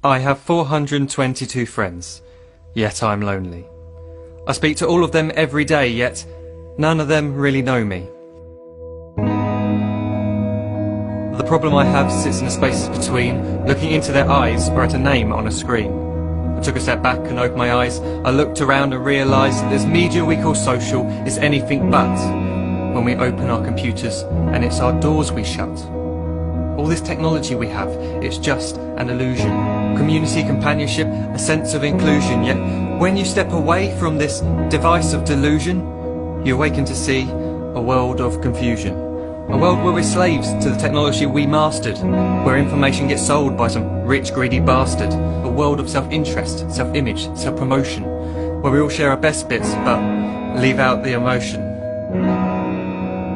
I have 422 friends, yet I'm lonely. I speak to all of them every day, yet none of them really know me. The problem I have sits in the spaces between, looking into their eyes or at a name on a screen. I took a step back and opened my eyes. I looked around and realised that this media we call social is anything but when we open our computers and it's our doors we shut. All this technology we have, it's just an illusion. Community, companionship, a sense of inclusion. Yet when you step away from this device of delusion, you awaken to see a world of confusion. A world where we're slaves to the technology we mastered, where information gets sold by some rich, greedy bastard. A world of self-interest, self-image, self-promotion, where we all share our best bits but leave out the emotion.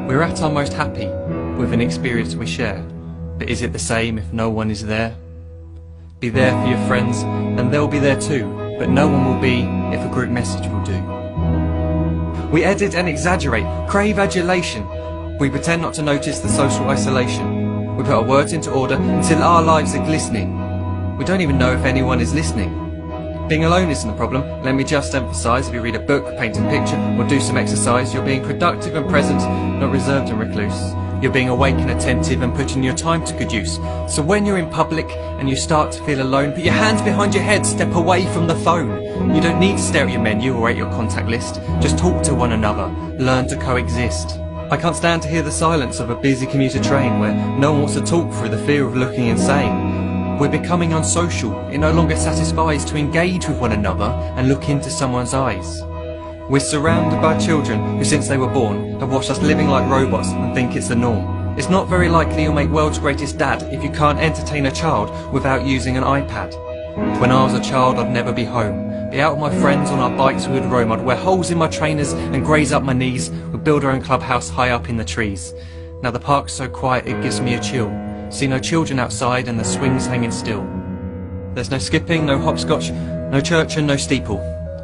We're at our most happy with an experience we share. But is it the same if no one is there? Be there for your friends and they'll be there too, but no one will be if a group message will do. We edit and exaggerate, crave adulation. We pretend not to notice the social isolation. We put our words into order until our lives are glistening. We don't even know if anyone is listening. Being alone isn't a problem. Let me just emphasise, if you read a book, paint a picture, or do some exercise, you're being productive and present, not reserved and recluse. You're being awake and attentive and putting your time to good use. So when you're in public and you start to feel alone, put your hands behind your head, step away from the phone. You don't need to stare at your menu or at your contact list. Just talk to one another. Learn to coexist. I can't stand to hear the silence of a busy commuter train where no one wants to talk through the fear of looking insane. We're becoming unsocial. It no longer satisfies to engage with one another and look into someone's eyes. We're surrounded by children who, since they were born, have watched us living like robots and think it's the norm. It's not very likely you'll make world's greatest dad if you can't entertain a child without using an iPad. When I was a child, I'd never be home. Be out with my friends on our bikes we would roam. I'd wear holes in my trainers and graze up my knees. We'd build our own clubhouse high up in the trees. Now the park's so quiet it gives me a chill. See no children outside and the swings hanging still. There's no skipping, no hopscotch, no church and no steeple.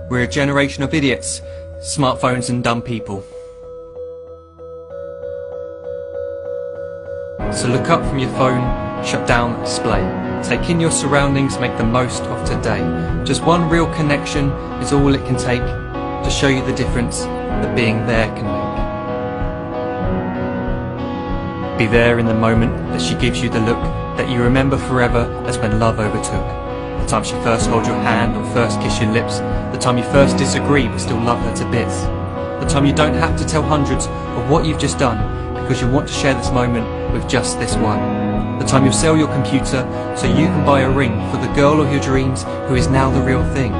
We're a generation of idiots, smartphones and dumb people. So look up from your phone, shut down the display. Take in your surroundings, make the most of today. Just one real connection is all it can take to show you the difference that being there can make. Be there in the moment that she gives you the look that you remember forever as when love overtook. The time she first holds your hand or first kiss your lips. The time you first disagree but still love her to bits. The time you don't have to tell hundreds of what you've just done because you want to share this moment with just this one. The time you'll sell your computer so you can buy a ring for the girl of your dreams who is now the real thing.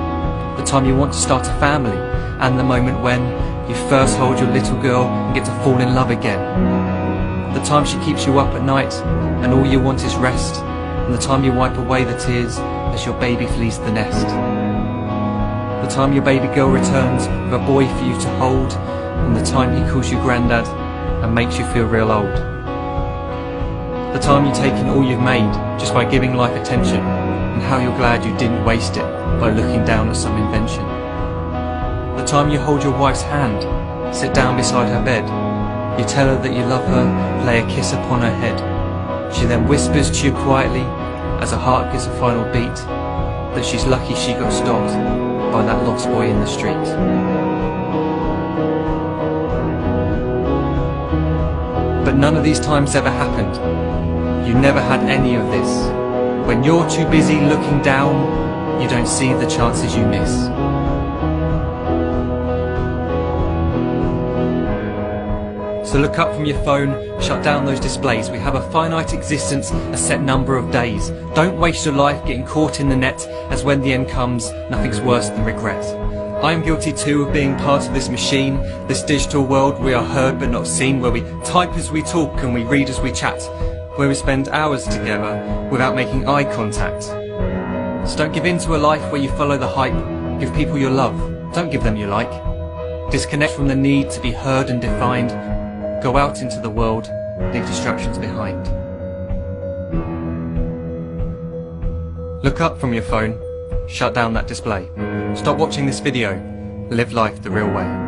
The time you want to start a family, and the moment when you first hold your little girl and get to fall in love again. The time she keeps you up at night and all you want is rest, and the time you wipe away the tears as your baby flees the nest. The time your baby girl returns with a boy for you to hold, and the time he calls you granddad and makes you feel real old. The time you take in all you've made just by giving life attention, and how you're glad you didn't waste it by looking down at some invention. The time you hold your wife's hand, sit down beside her bed, you tell her that you love her, lay a kiss upon her head. She then whispers to you quietly, as her heart gives a final beat, that she's lucky she got stopped by that lost boy in the street. But none of these times ever happened. You never had any of this. When you're too busy looking down, you don't see the chances you miss. So look up from your phone, shut down those displays. We have a finite existence, a set number of days. Don't waste your life getting caught in the net, as when the end comes, nothing's worse than regret. I am guilty too of being part of this machine, this digital world we are heard but not seen, where we type as we talk and we read as we chat, where we spend hours together without making eye contact. So don't give in to a life where you follow the hype. Give people your love, don't give them your like. Disconnect from the need to be heard and defined. Go out into the world, leave distractions behind. Look up from your phone, shut down that display. Stop watching this video, live life the real way.